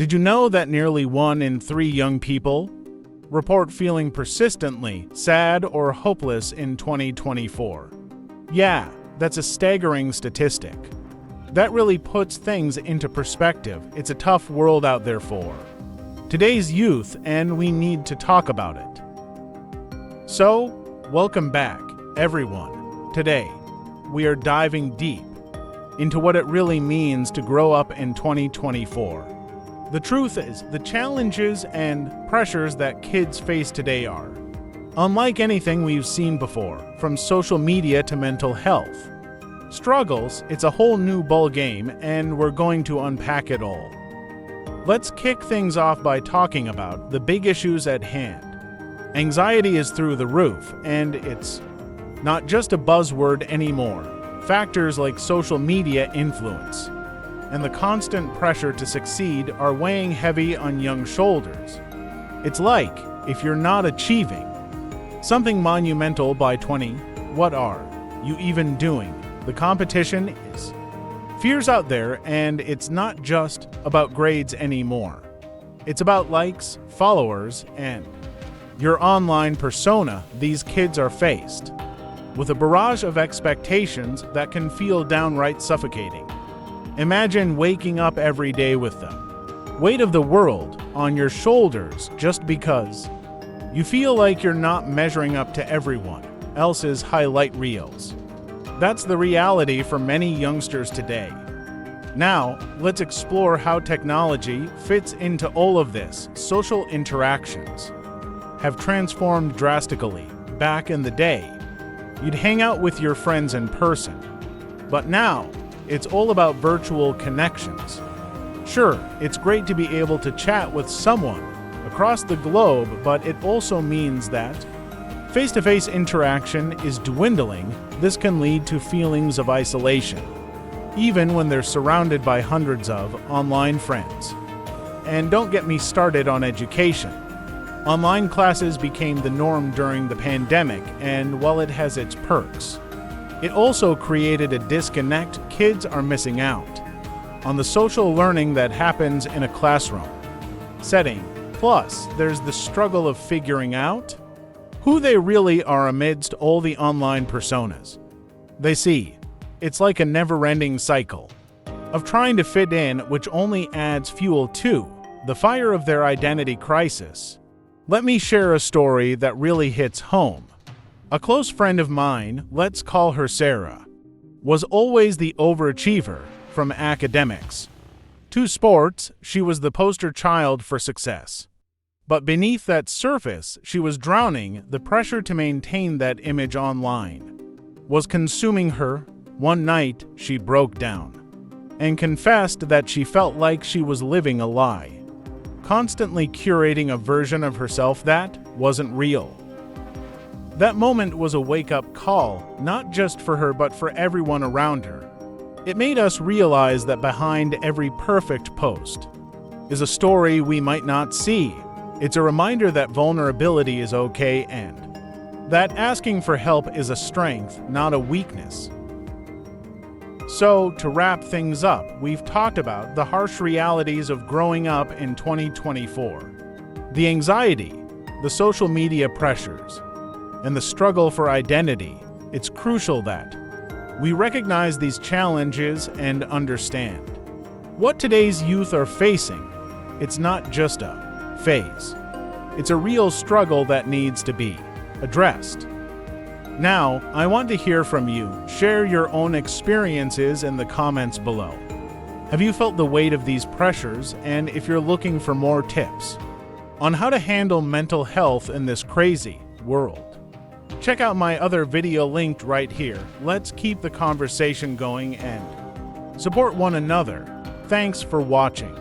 Did you know that nearly 1 in 3 young people report feeling persistently sad or hopeless in 2024? Yeah, that's a staggering statistic. That really puts things into perspective. It's a tough world out there for today's youth, and we need to talk about it. So, welcome back, everyone. Today, we are diving deep into what it really means to grow up in 2024. The truth is, the challenges and pressures that kids face today are unlike anything we've seen before, from social media to mental health struggles. It's a whole new ball game, and we're going to unpack it all. Let's kick things off by talking about the big issues at hand. Anxiety is through the roof, and it's not just a buzzword anymore. Factors like social media influence and the constant pressure to succeed are weighing heavy on young shoulders. It's like, if you're not achieving something monumental by 20, what are you even doing? The competition is fierce out there, and it's not just about grades anymore. It's about likes, followers, and your online persona. These kids are faced with a barrage of expectations that can feel downright suffocating. Imagine waking up every day with the weight of the world on your shoulders just because you feel like you're not measuring up to everyone else's highlight reels. That's the reality for many youngsters today. Now, let's explore how technology fits into all of this. Social interactions have transformed drastically. Back in the day, you'd hang out with your friends in person, but now it's all about virtual connections. Sure, it's great to be able to chat with someone across the globe, but it also means that face-to-face interaction is dwindling. This can lead to feelings of isolation, even when they're surrounded by hundreds of online friends. And don't get me started on education. Online classes became the norm during the pandemic, and while it has its perks, it also created a disconnect. Kids are missing out on the social learning that happens in a classroom setting. Plus, there's the struggle of figuring out who they really are amidst all the online personas they see. It's like a never-ending cycle of trying to fit in, which only adds fuel to the fire of their identity crisis. Let me share a story that really hits home. A close friend of mine, let's call her Sarah, was always the overachiever. From academics to sports, she was the poster child for success. But beneath that surface, she was drowning. The pressure to maintain that image online was consuming her. One night, she broke down and confessed that she felt like she was living a lie, constantly curating a version of herself that wasn't real. That moment was a wake-up call, not just for her but for everyone around her. It made us realize that behind every perfect post is a story we might not see. It's a reminder that vulnerability is okay and that asking for help is a strength, not a weakness. So, to wrap things up, we've talked about the harsh realities of growing up in 2024. The anxiety, the social media pressures, and the struggle for identity. It's crucial that we recognize these challenges and understand what today's youth are facing. It's not just a phase. It's a real struggle that needs to be addressed. Now, I want to hear from you. Share your own experiences in the comments below. Have you felt the weight of these pressures? And if you're looking for more tips on how to handle mental health in this crazy world, check out my other video linked right here. Let's keep the conversation going and support one another. Thanks for watching.